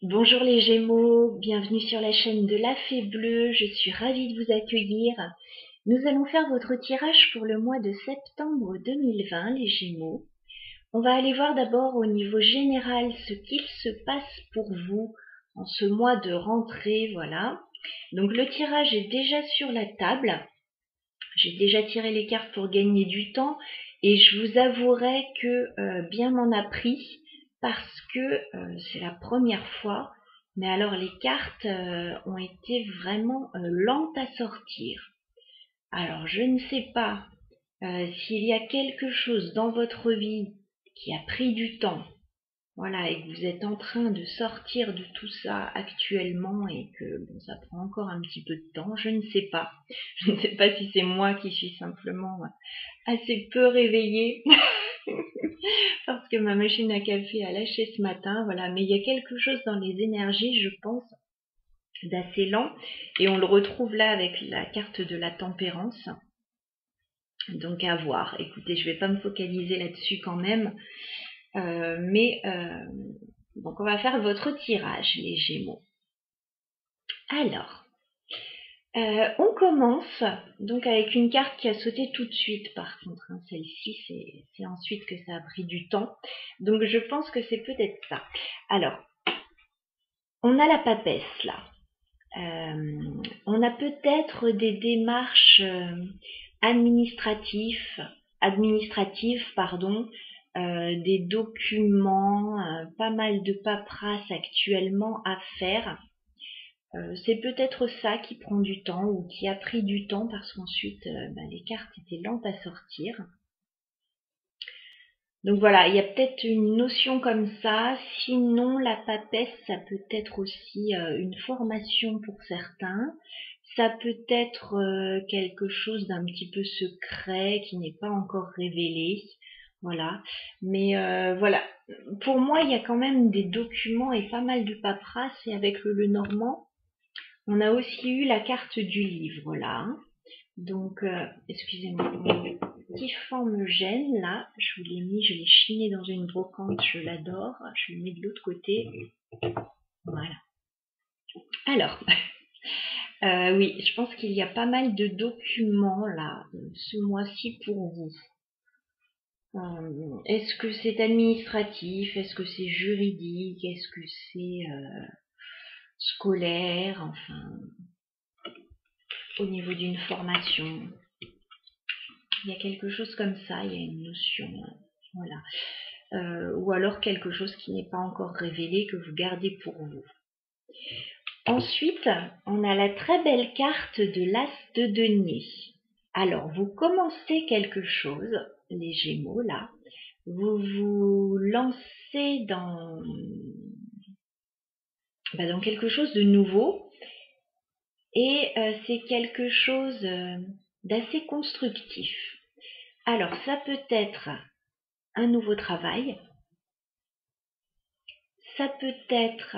Bonjour les Gémeaux, bienvenue sur la chaîne de la Fée Bleue, je suis ravie de vous accueillir. Nous allons faire votre tirage pour le mois de septembre 2020, les Gémeaux. On va aller voir d'abord au niveau général ce qu'il se passe pour vous en ce mois de rentrée, voilà. Donc le tirage est déjà sur la table. J'ai déjà tiré les cartes pour gagner du temps et je vous avouerai que bien m'en a pris parce que c'est la première fois, mais alors les cartes ont été vraiment lentes à sortir. Alors je ne sais pas s'il y a quelque chose dans votre vie qui a pris du temps, voilà, et que vous êtes en train de sortir de tout ça actuellement et que bon, ça prend encore un petit peu de temps, je ne sais pas. Je ne sais pas si c'est moi qui suis simplement assez peu réveillée parce que ma machine à café a lâché ce matin, voilà, mais il y a quelque chose dans les énergies, je pense, d'assez lent, et on le retrouve là avec la carte de la tempérance. Donc à voir. Écoutez, je vais pas me focaliser là-dessus quand même, donc on va faire votre tirage, les Gémeaux. Alors, on commence donc avec une carte qui a sauté tout de suite, par contre, hein, celle-ci, c'est ensuite que ça a pris du temps. Donc je pense que c'est peut-être ça. Alors, on a la papesse là. On a peut-être des démarches administratives, des documents, pas mal de paperasse actuellement à faire. C'est peut-être ça qui prend du temps ou qui a pris du temps parce qu'ensuite les cartes étaient lentes à sortir. Donc voilà, il y a peut-être une notion comme ça. Sinon, la papesse, ça peut être aussi une formation pour certains. Ça peut être quelque chose d'un petit peu secret qui n'est pas encore révélé. Voilà. Mais voilà. Pour moi, il y a quand même des documents et pas mal de paperasse. Et avec le Normand, on a aussi eu la carte du livre là. Donc, excusez-moi, mon petit fan me gêne là. Je vous l'ai mis, je l'ai chiné dans une brocante, je l'adore. Je le mets de l'autre côté. Voilà. Alors, oui, je pense qu'il y a pas mal de documents là ce mois-ci pour vous. Est-ce que c'est administratif? Est-ce que c'est juridique? Est-ce que c'est scolaire? Enfin, au niveau d'une formation. Il y a quelque chose comme ça, il y a une notion, voilà. Ou alors quelque chose qui n'est pas encore révélé, que vous gardez pour vous. Ensuite, on a la très belle carte de l'As de denier. Alors, vous commencez quelque chose, les Gémeaux, là. Vous vous lancez dans quelque chose de nouveau. Et c'est quelque chose d'assez constructif. Alors, ça peut être un nouveau travail. Ça peut être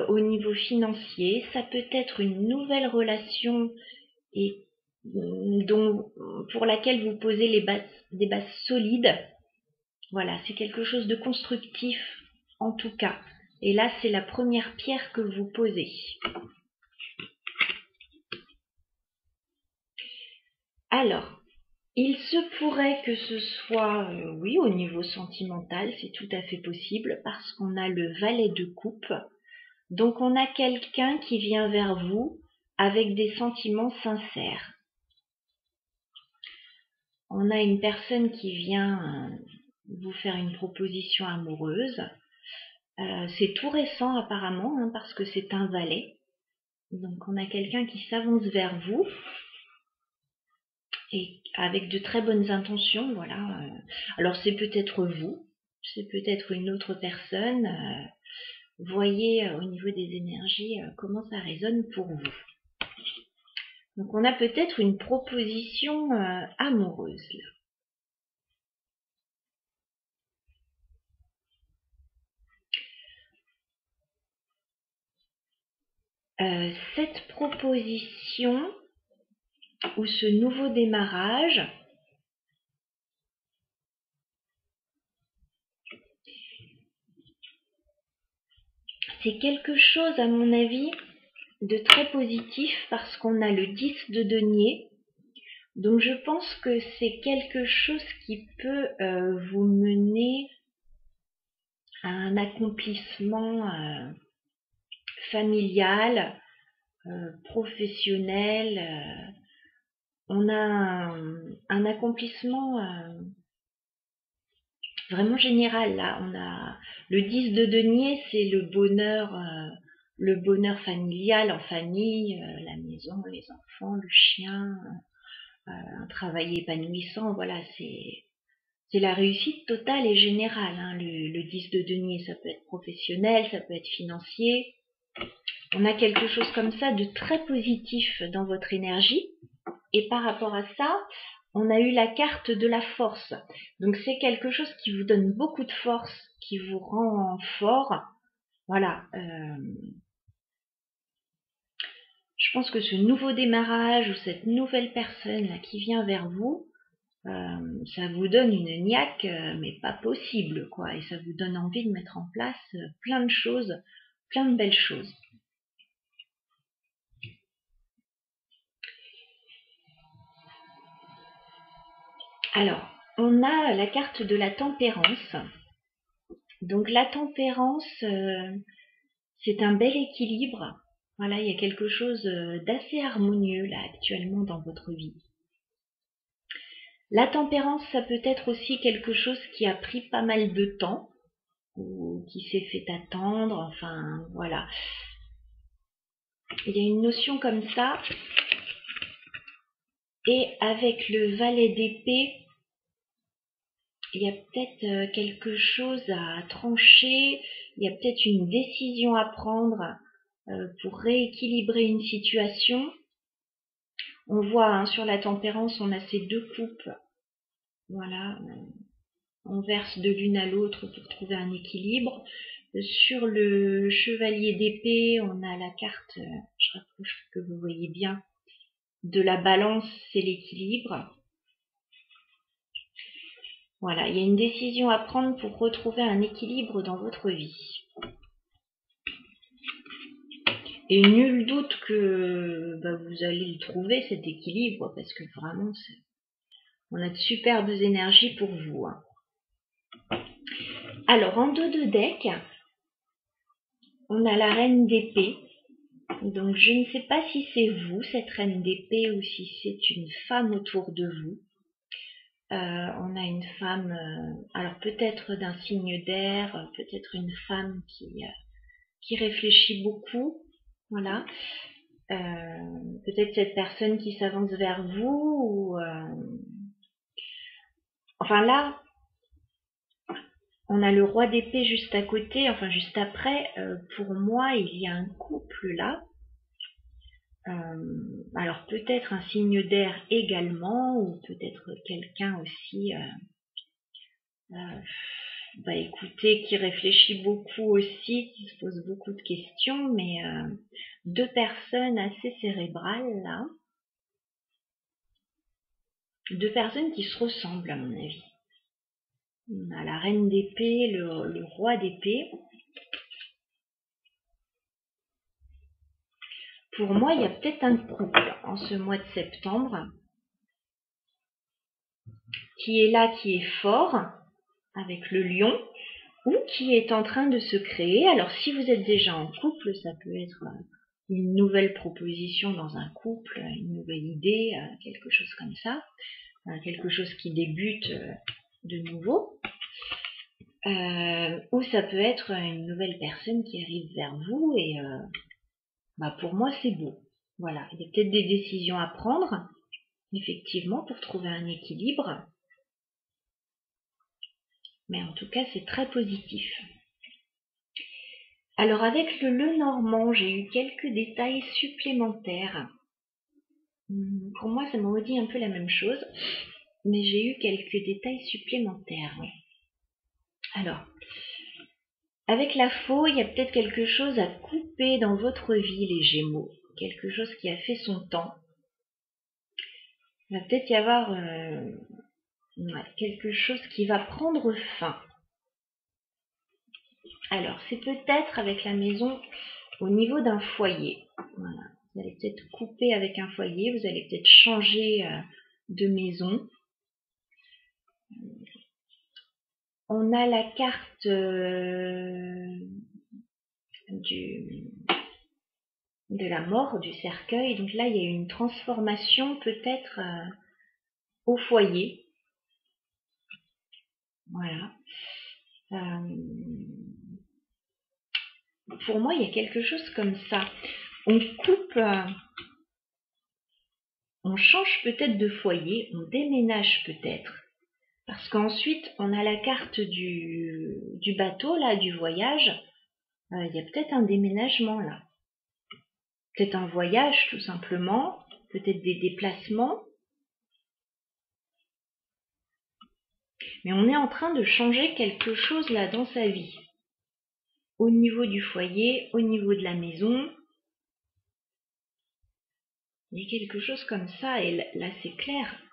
au niveau financier, ça peut être une nouvelle relation et pour laquelle vous posez des bases solides. Voilà, c'est quelque chose de constructif en tout cas. Et là, c'est la première pierre que vous posez. Alors, il se pourrait que ce soit, oui, au niveau sentimental, c'est tout à fait possible parce qu'on a le valet de coupe. Donc on a quelqu'un qui vient vers vous avec des sentiments sincères. On a une personne qui vient vous faire une proposition amoureuse. C'est tout récent apparemment, hein, parce que c'est un valet. Donc on a quelqu'un qui s'avance vers vous et avec de très bonnes intentions, voilà. Alors c'est peut-être vous, c'est peut-être une autre personne. Voyez au niveau des énergies comment ça résonne pour vous. Donc on a peut-être une proposition amoureuse là. Cette proposition ou ce nouveau démarrage c'est quelque chose, à mon avis, de très positif parce qu'on a le 10 de denier. Donc je pense que c'est quelque chose qui peut vous mener à un accomplissement familial, professionnel. On a un accomplissement vraiment général là. On a le 10 de denier, c'est le bonheur familial en famille, la maison, les enfants, le chien, un travail épanouissant. Voilà, c'est la réussite totale et générale. Hein. Le 10 de denier, ça peut être professionnel, ça peut être financier. On a quelque chose comme ça de très positif dans votre énergie. Et par rapport à ça, on a eu la carte de la force. Donc c'est quelque chose qui vous donne beaucoup de force, qui vous rend fort. Voilà. Je pense que ce nouveau démarrage ou cette nouvelle personne là, qui vient vers vous, ça vous donne une niaque, mais pas possible, quoi. Et ça vous donne envie de mettre en place plein de choses, plein de belles choses. Alors, on a la carte de la tempérance. Donc la tempérance, c'est un bel équilibre. Voilà, il y a quelque chose d'assez harmonieux là actuellement dans votre vie. La tempérance, ça peut être aussi quelque chose qui a pris pas mal de temps ou qui s'est fait attendre. Enfin, voilà. Il y a une notion comme ça. Et avec le valet d'épée, il y a peut-être quelque chose à trancher. Il y a peut-être une décision à prendre pour rééquilibrer une situation. On voit hein, sur la tempérance, on a ces deux coupes. Voilà, on verse de l'une à l'autre pour trouver un équilibre. Sur le chevalier d'épée, on a la carte, je rapproche que vous voyez bien, de la balance, c'est l'équilibre. Voilà, il y a une décision à prendre pour retrouver un équilibre dans votre vie. Et nul doute que vous allez le trouver, cet équilibre, parce que vraiment, on a de superbes énergies pour vous. Hein. Alors, en dos de deck, on a la reine d'épée. Donc, je ne sais pas si c'est vous, cette reine d'épée, ou si c'est une femme autour de vous. On a une femme, alors peut-être d'un signe d'air, peut-être une femme qui réfléchit beaucoup. Voilà. Peut-être cette personne qui s'avance vers vous ou enfin là on a le roi d'épée juste à côté, enfin juste après. Pour moi il y a un couple là, alors peut-être un signe d'air également ou peut-être quelqu'un aussi écoutez, qui réfléchit beaucoup aussi, qui se pose beaucoup de questions, mais deux personnes assez cérébrales là. Deux personnes qui se ressemblent à mon avis. On a la reine d'épée, le roi d'épée. Pour moi, il y a peut-être un couple en ce mois de septembre qui est là, qui est fort, avec le lion, ou qui est en train de se créer. Alors, si vous êtes déjà en couple, ça peut être une nouvelle proposition dans un couple, une nouvelle idée, quelque chose comme ça, quelque chose qui débute de nouveau. Ou ça peut être une nouvelle personne qui arrive vers vous et pour moi c'est beau. Voilà, il y a peut-être des décisions à prendre, effectivement, pour trouver un équilibre. Mais en tout cas, c'est très positif. Alors avec le Lenormand, j'ai eu quelques détails supplémentaires. Pour moi, ça me redit un peu la même chose, mais j'ai eu quelques détails supplémentaires. Alors, avec la faux, il y a peut-être quelque chose à couper dans votre vie, les Gémeaux. Quelque chose qui a fait son temps. Il va peut-être y avoir quelque chose qui va prendre fin. Alors, c'est peut-être avec la maison au niveau d'un foyer. Voilà. Vous allez peut-être couper avec un foyer, vous allez peut-être changer de maison. On a la carte de la mort, du cercueil. Donc là, il y a une transformation peut-être au foyer. Voilà. Pour moi, il y a quelque chose comme ça. On coupe, on change peut-être de foyer, on déménage peut-être. Parce qu'ensuite, on a la carte du bateau, là, du voyage. Il y a peut-être un déménagement, là. Peut-être un voyage, tout simplement. Peut-être des déplacements. Mais on est en train de changer quelque chose, là, dans sa vie. Au niveau du foyer, au niveau de la maison. Il y a quelque chose comme ça, et là, c'est clair.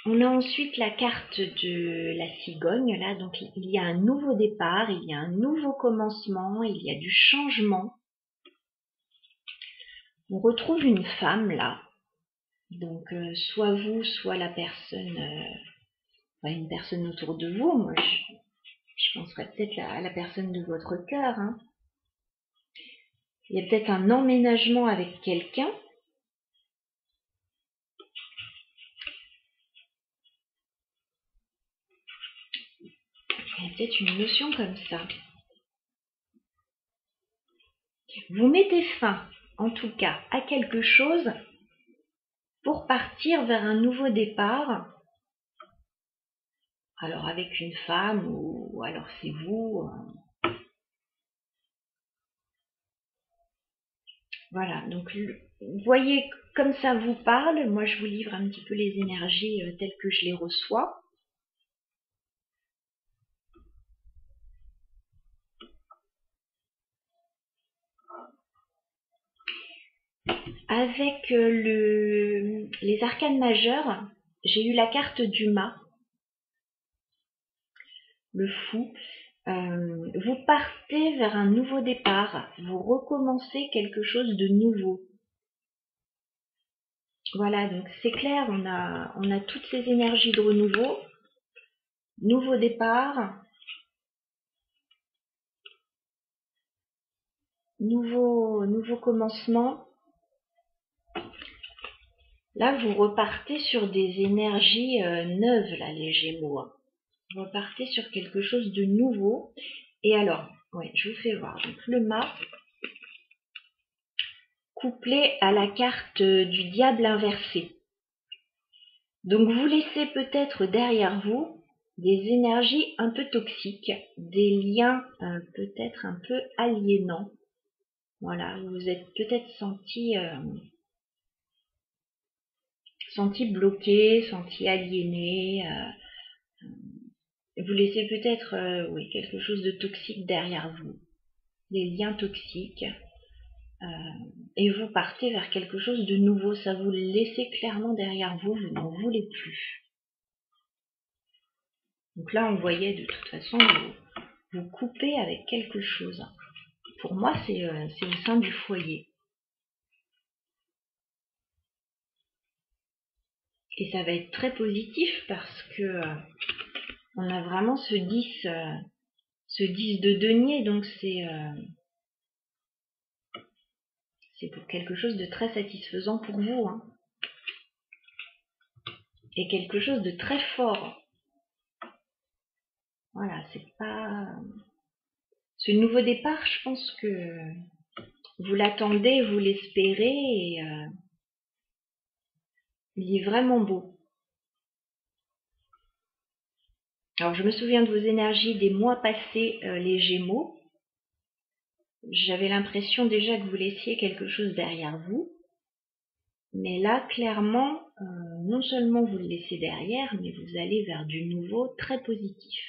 On a ensuite la carte de la cigogne, là, donc il y a un nouveau départ, il y a un nouveau commencement, il y a du changement. On retrouve une femme, là, donc soit vous, soit la personne, une personne autour de vous. Moi, je penserais peut-être à la personne de votre cœur. Hein. Il y a peut-être un emménagement avec quelqu'un. Il y a peut-être une notion comme ça. Vous mettez fin, en tout cas, à quelque chose pour partir vers un nouveau départ. Alors avec une femme ou alors c'est vous. Voilà, donc vous voyez comme ça vous parle. Moi je vous livre un petit peu les énergies telles que je les reçois. Avec les arcanes majeures, j'ai eu la carte du mât, le fou. Vous partez vers un nouveau départ, vous recommencez quelque chose de nouveau. Voilà, donc c'est clair, on a toutes ces énergies de renouveau, nouveau départ, nouveau commencement. Là, vous repartez sur des énergies neuves, là, les Gémeaux. Hein. Vous repartez sur quelque chose de nouveau. Et alors, ouais, je vous fais voir. Donc, le mât, couplé à la carte du diable inversé. Donc, vous laissez peut-être derrière vous des énergies un peu toxiques, des liens peut-être un peu aliénants. Voilà, vous vous êtes peut-être senti bloqué, senti aliéné. Vous laissez peut-être oui, quelque chose de toxique derrière vous, des liens toxiques, et vous partez vers quelque chose de nouveau. Ça vous laissez clairement derrière vous, vous n'en voulez plus. Donc là, on voyait de toute façon, vous coupez avec quelque chose. Pour moi, c'est au sein du foyer. Et ça va être très positif parce que on a vraiment ce 10 de denier, donc c'est pour quelque chose de très satisfaisant pour vous. Hein. Et quelque chose de très fort. Voilà, c'est pas... Ce nouveau départ, je pense que vous l'attendez, vous l'espérez, et il est vraiment beau. Alors, je me souviens de vos énergies des mois passés, les Gémeaux. J'avais l'impression déjà que vous laissiez quelque chose derrière vous. Mais là, clairement, non seulement vous le laissez derrière, mais vous allez vers du nouveau très positif.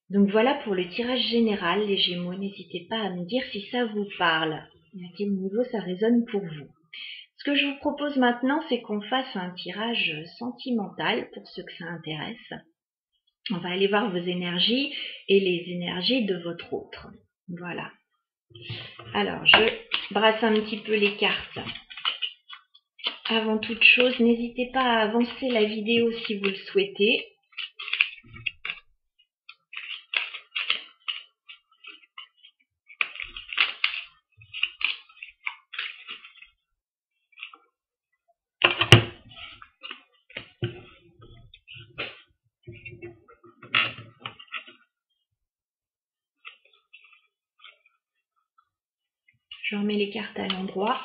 Donc voilà pour le tirage général, les Gémeaux. N'hésitez pas à me dire si ça vous parle, et à quel niveau ça résonne pour vous. Ce que je vous propose maintenant, c'est qu'on fasse un tirage sentimental pour ceux que ça intéresse. On va aller voir vos énergies et les énergies de votre autre. Voilà. Alors, je brasse un petit peu les cartes. Avant toute chose, n'hésitez pas à avancer la vidéo si vous le souhaitez. Je remets les cartes à l'endroit.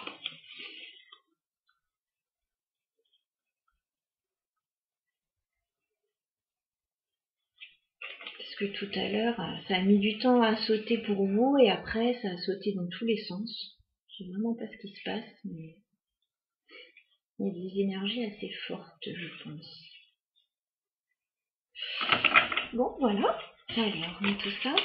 Parce que tout à l'heure, ça a mis du temps à sauter pour vous et après, ça a sauté dans tous les sens. Je ne sais vraiment pas ce qui se passe, mais il y a des énergies assez fortes, je pense. Bon, voilà. Allez, on remet tout ça.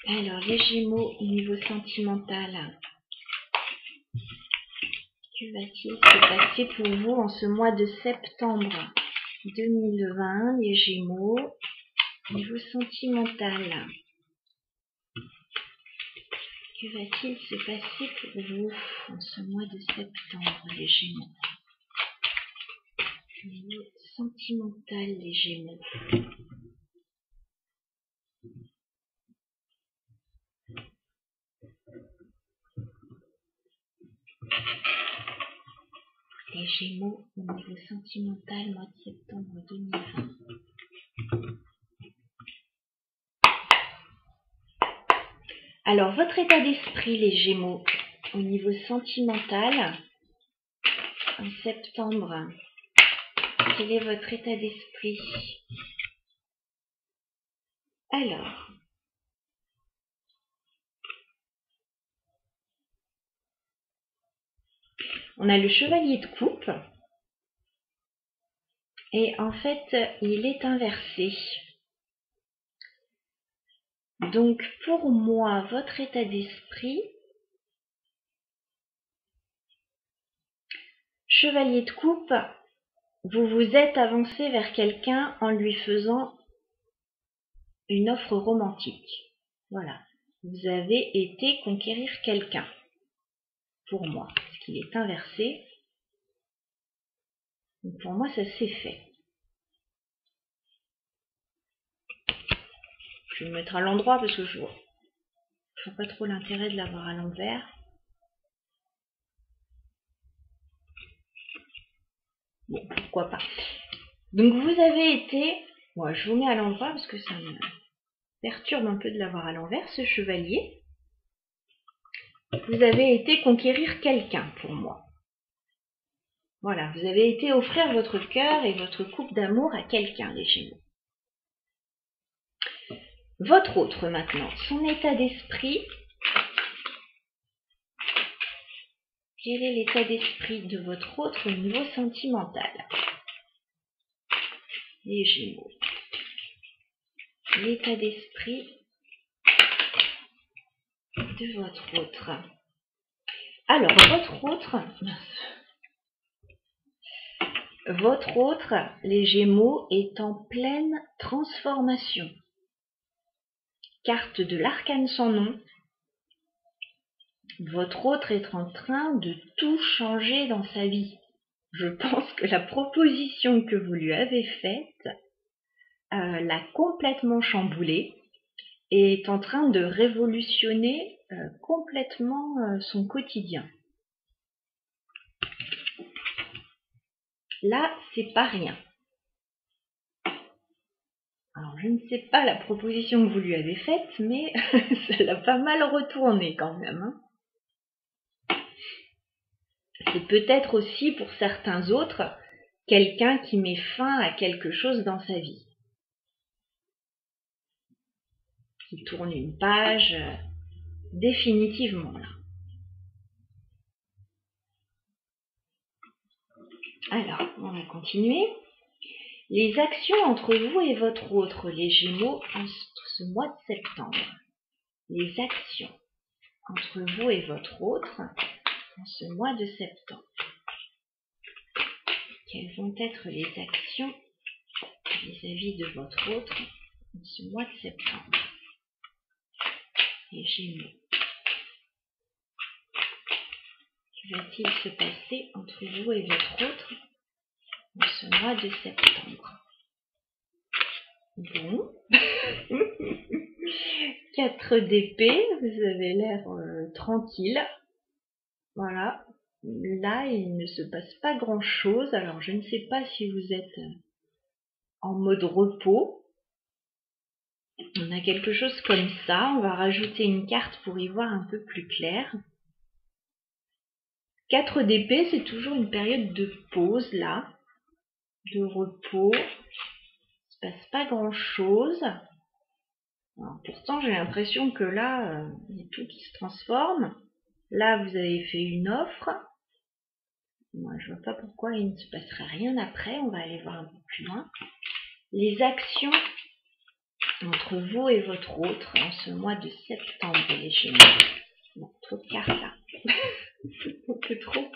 Alors, les Gémeaux au niveau sentimental, que va-t-il se passer pour vous en ce mois de septembre 2020, les Gémeaux, au niveau sentimental? Que va-t-il se passer pour vous en ce mois de septembre, les Gémeaux? Au niveau sentimental, les Gémeaux. Les Gémeaux au niveau sentimental, mois de septembre 2020. Alors, votre état d'esprit, les Gémeaux, au niveau sentimental, en septembre, quel est votre état d'esprit? Alors, on a le chevalier de coupe, et en fait, il est inversé. Donc, pour moi, votre état d'esprit, chevalier de coupe, vous vous êtes avancé vers quelqu'un en lui faisant une offre romantique. Voilà. Vous avez été conquérir quelqu'un. Pour moi, parce qu'il est inversé. Donc pour moi, ça s'est fait. Je vais me mettre à l'endroit parce que je vois pas trop l'intérêt de l'avoir à l'envers. Bon, pourquoi pas. Donc vous avez été... Bon, je vous mets à l'endroit parce que ça me perturbe un peu de l'avoir à l'envers, ce chevalier. Vous avez été conquérir quelqu'un pour moi. Voilà, vous avez été offrir votre cœur et votre coupe d'amour à quelqu'un, les Gémeaux. Votre autre maintenant, son état d'esprit. Quel est l'état d'esprit de votre autre au niveau sentimental? Les Gémeaux. L'état d'esprit de votre autre. Alors, votre autre, les Gémeaux, est en pleine transformation. Carte de l'arcane sans nom. Votre autre est en train de tout changer dans sa vie. Je pense que la proposition que vous lui avez faite l'a complètement chamboulé et est en train de révolutionner complètement son quotidien. Là, c'est pas rien. Alors, je ne sais pas la proposition que vous lui avez faite, mais ça l'a pas mal retourné quand même. Hein. C'est peut-être aussi pour certains autres quelqu'un qui met fin à quelque chose dans sa vie. Qui tourne une page définitivement là. Alors, on va continuer. Les actions entre vous et votre autre, les Gémeaux, en ce mois de septembre. les actions entre vous et votre autre en ce mois de septembre. Quelles vont être les actions vis-à-vis de votre autre en ce mois de septembre? Les Gémeaux. Que va-t-il se passer entre vous et votre autre en ce mois de septembre? Bon. 4 d'épée, vous avez l'air tranquille. Voilà. Là, il ne se passe pas grand-chose. Alors, je ne sais pas si vous êtes en mode repos. On a quelque chose comme ça. On va rajouter une carte pour y voir un peu plus clair. 4 d'épée, c'est toujours une période de pause, là. De repos. Il ne se passe pas grand-chose. Pourtant, j'ai l'impression que là, il y a tout qui se transforme. Là, vous avez fait une offre. Moi, je vois pas pourquoi il ne se passerait rien après. On va aller voir un peu plus loin. Les actions entre vous et votre autre en ce mois de septembre, les Gémeaux. Bon, trop de cartes là. Un peu trop.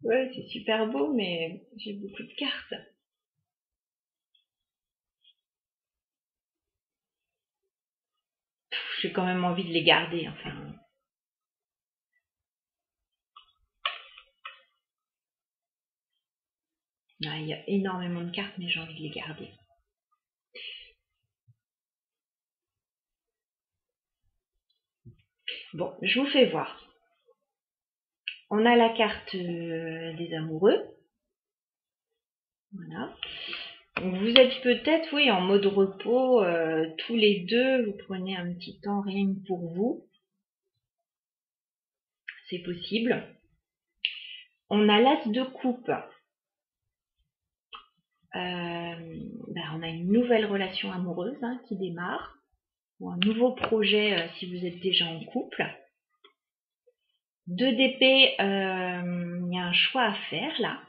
Ouais, c'est super beau, mais j'ai beaucoup de cartes. J'ai quand même envie de les garder, enfin. Là, il y a énormément de cartes, mais j'ai envie de les garder. Bon, je vous fais voir. On a la carte des amoureux. Voilà. Donc vous êtes peut-être, oui, en mode repos, tous les deux, vous prenez un petit temps rien que pour vous. C'est possible. On a l'as de coupe. On a une nouvelle relation amoureuse qui démarre. Ou un nouveau projet si vous êtes déjà en couple. 2 d'épée, il y a un choix à faire là.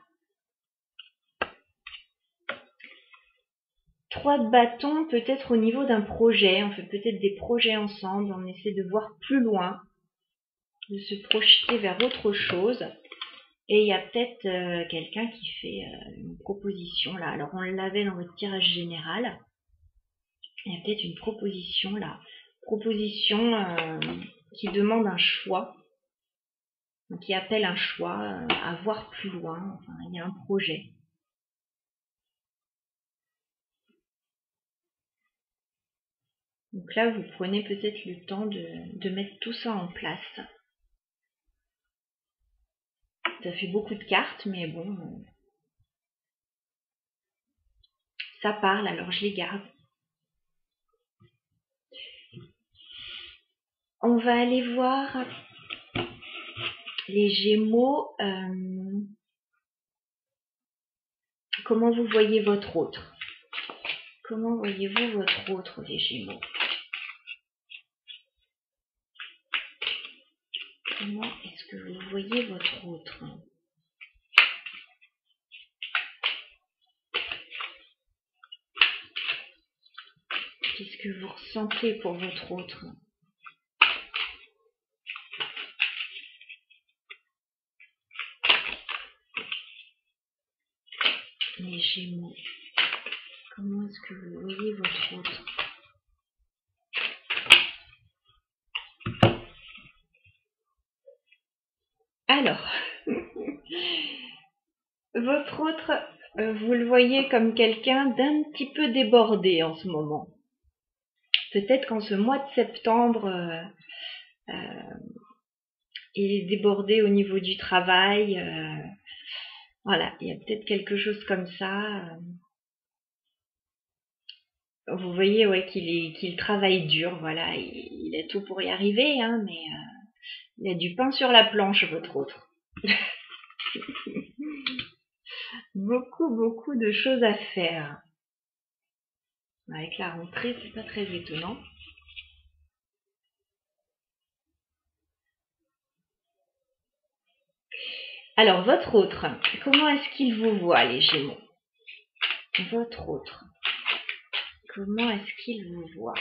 3 de bâton, peut-être au niveau d'un projet. On fait peut-être des projets ensemble. On essaie de voir plus loin. De se projeter vers autre chose. Et il y a peut-être quelqu'un qui fait une proposition là. Alors on l'avait dans votre tirage général. Il y a peut-être une proposition là. Proposition qui demande un choix. Qui appelle un choix à voir plus loin. Enfin, il y a un projet. Donc là, vous prenez peut-être le temps de mettre tout ça en place. Ça fait beaucoup de cartes, mais bon, ça parle, alors je les garde. On va aller voir les Gémeaux. Comment vous voyez votre autre? Comment voyez-vous votre autre, les Gémeaux? Comment est-ce que vous voyez votre autre? Qu'est-ce que vous ressentez pour votre autre? Les Gémeaux. Comment est-ce que vous voyez votre autre? Alors, votre autre, vous le voyez comme quelqu'un d'un petit peu débordé en ce moment. Peut-être qu'en ce mois de septembre, il est débordé au niveau du travail. Voilà, il y a peut-être quelque chose comme ça. Vous voyez, ouais, qu'il travaille dur. Voilà, il a tout pour y arriver, mais il a du pain sur la planche, votre autre. Beaucoup de choses à faire. Avec la rentrée, c'est pas très étonnant. Alors, votre autre, comment est-ce qu'il vous voit, les Gémeaux? Votre autre, comment est-ce qu'il vous voit?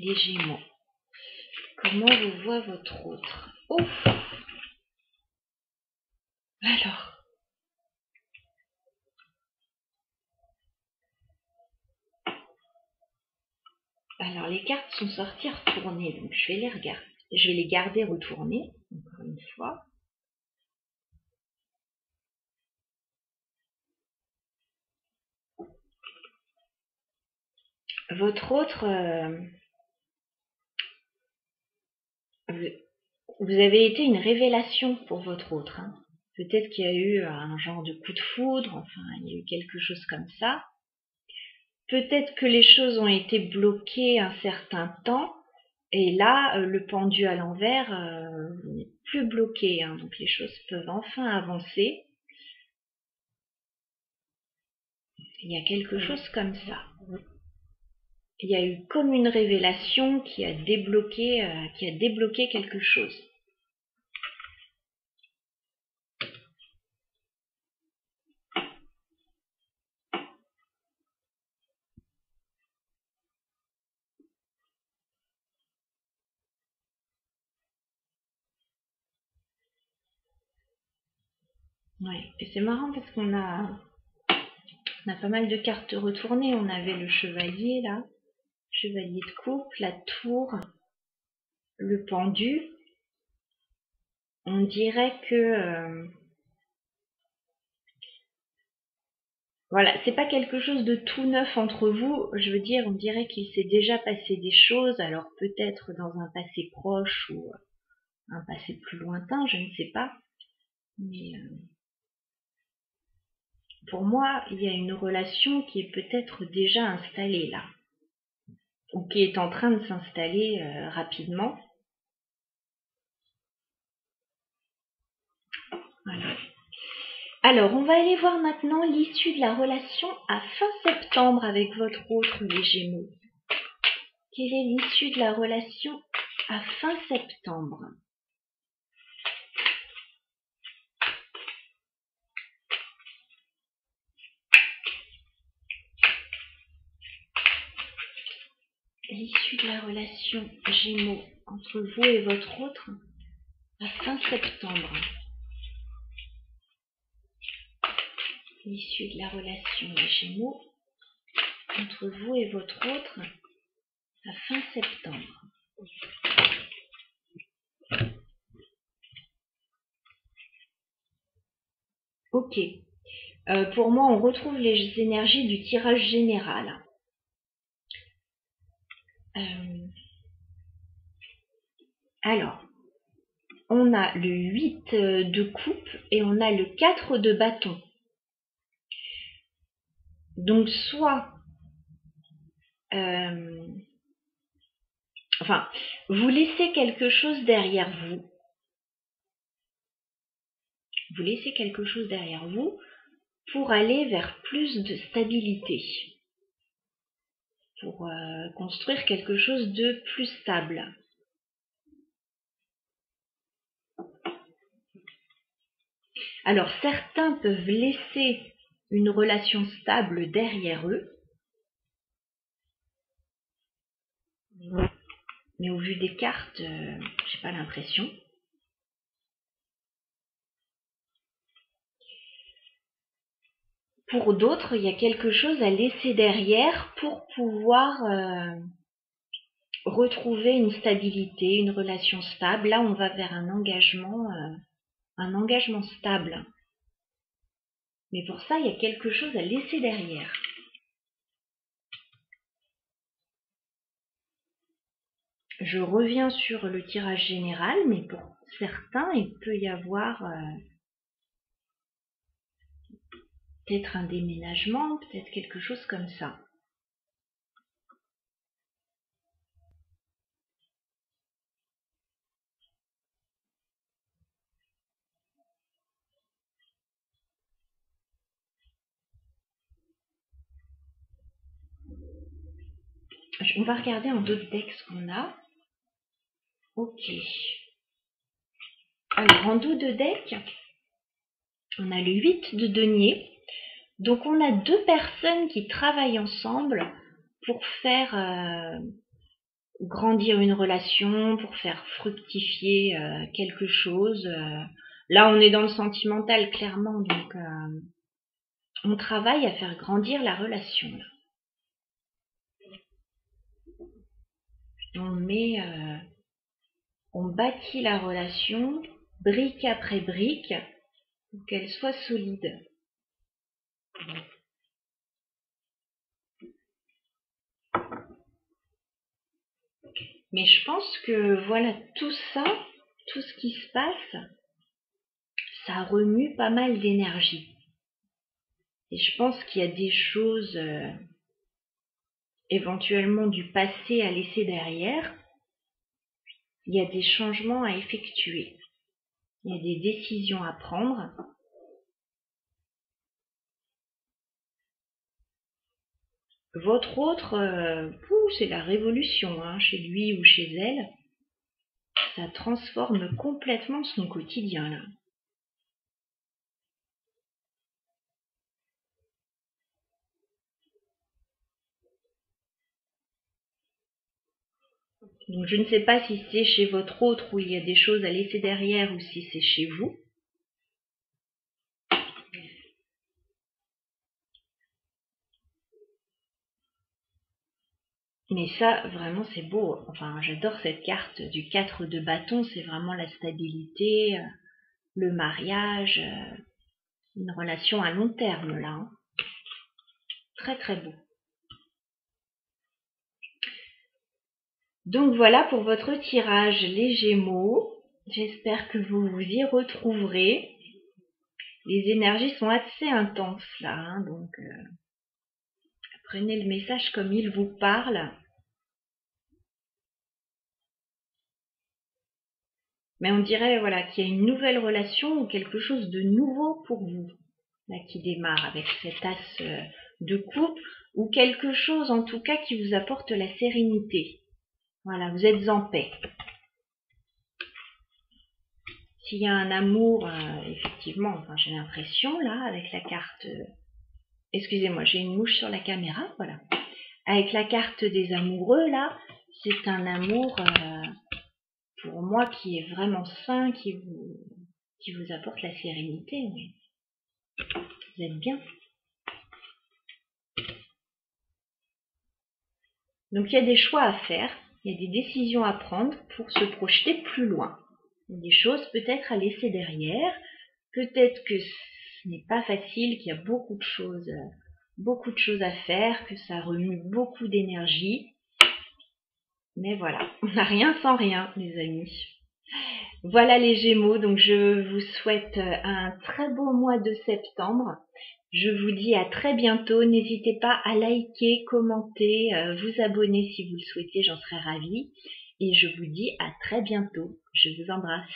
les Gémeaux. Comment vous voit votre autre? Ouf. Alors les cartes sont sorties retournées, donc je vais les regarder. Je vais les garder retournées, encore une fois. Votre autre, vous avez été une révélation pour votre autre. Hein. Peut-être qu'il y a eu un genre de coup de foudre, enfin il y a eu quelque chose comme ça. Peut-être que les choses ont été bloquées un certain temps, et là, le pendu à l'envers n'est plus bloqué, hein, donc les choses peuvent enfin avancer. Il y a quelque chose comme ça. Il y a eu comme une révélation qui a débloqué quelque chose. Ouais, et c'est marrant parce qu'on a pas mal de cartes retournées. On avait le chevalier là, chevalier de coupe, la tour, le pendu. On dirait que voilà, c'est pas quelque chose de tout neuf entre vous. Je veux dire, on dirait qu'il s'est déjà passé des choses, alors peut-être dans un passé proche ou un passé plus lointain, je ne sais pas. Mais pour moi, il y a une relation qui est peut-être déjà installée là, ou qui est en train de s'installer rapidement. Voilà. Alors, on va aller voir maintenant l'issue de la relation à fin septembre avec votre autre, les Gémeaux. Quelle est l'issue de la relation à fin septembre? L'issue de la relation Gémeaux entre vous et votre autre à fin septembre. L'issue de la relation des Gémeaux entre vous et votre autre à fin septembre. Ok. Pour moi, on retrouve les énergies du tirage général. Alors, on a le 8 de coupe et on a le 4 de bâton. Donc, soit... enfin, vous laissez quelque chose derrière vous. Vous laissez quelque chose derrière vous pour aller vers plus de stabilité. Pour construire quelque chose de plus stable. Alors, certains peuvent laisser une relation stable derrière eux, mais au vu des cartes, j'ai pas l'impression. Pour d'autres, il y a quelque chose à laisser derrière pour pouvoir retrouver une stabilité, une relation stable. Là, on va vers un engagement stable. Mais pour ça, il y a quelque chose à laisser derrière. Je reviens sur le tirage général, mais pour certains, il peut y avoir peut-être un déménagement, peut-être quelque chose comme ça. On va regarder en d'autres decks ce qu'on a. Ok. Alors, en dos de deck, on a le 8 de denier. Donc, on a deux personnes qui travaillent ensemble pour faire grandir une relation, pour faire fructifier quelque chose. Là, on est dans le sentimental, clairement, donc on travaille à faire grandir la relation. Là. On bâtit la relation brique après brique pour qu'elle soit solide. Mais je pense que voilà, tout ça, tout ce qui se passe, ça remue pas mal d'énergie. Et je pense qu'il y a des choses éventuellement du passé à laisser derrière. Il y a des changements à effectuer. Il y a des décisions à prendre. Votre autre, c'est la révolution, hein, chez lui ou chez elle. Ça transforme complètement son quotidien, là. Donc je ne sais pas si c'est chez votre autre où il y a des choses à laisser derrière ou si c'est chez vous. Mais ça, vraiment, c'est beau. Enfin, j'adore cette carte du 4 de bâton. C'est vraiment la stabilité, le mariage, une relation à long terme, là. Hein. Très, très beau. Donc voilà pour votre tirage, les Gémeaux. J'espère que vous vous y retrouverez. Les énergies sont assez intenses, là. Hein, donc, prenez le message comme il vous parle. Mais on dirait voilà, qu'il y a une nouvelle relation ou quelque chose de nouveau pour vous là, qui démarre avec cet as de coupe ou quelque chose en tout cas qui vous apporte la sérénité. Voilà, vous êtes en paix. S'il y a un amour, effectivement, enfin, j'ai l'impression là avec la carte... excusez-moi, j'ai une mouche sur la caméra, voilà. Avec la carte des amoureux là, c'est un amour... pour moi qui est vraiment sain, qui vous apporte la sérénité. Oui. Vous êtes bien. Donc il y a des choix à faire, il y a des décisions à prendre pour se projeter plus loin. Il y a des choses peut-être à laisser derrière, peut-être que ce n'est pas facile, qu'il y a beaucoup de choses à faire, que ça remue beaucoup d'énergie. Mais voilà, on n'a rien sans rien, les amis. Voilà les Gémeaux, donc je vous souhaite un très beau mois de septembre. Je vous dis à très bientôt. N'hésitez pas à liker, commenter, vous abonner si vous le souhaitez, j'en serai ravie. Et je vous dis à très bientôt. Je vous embrasse.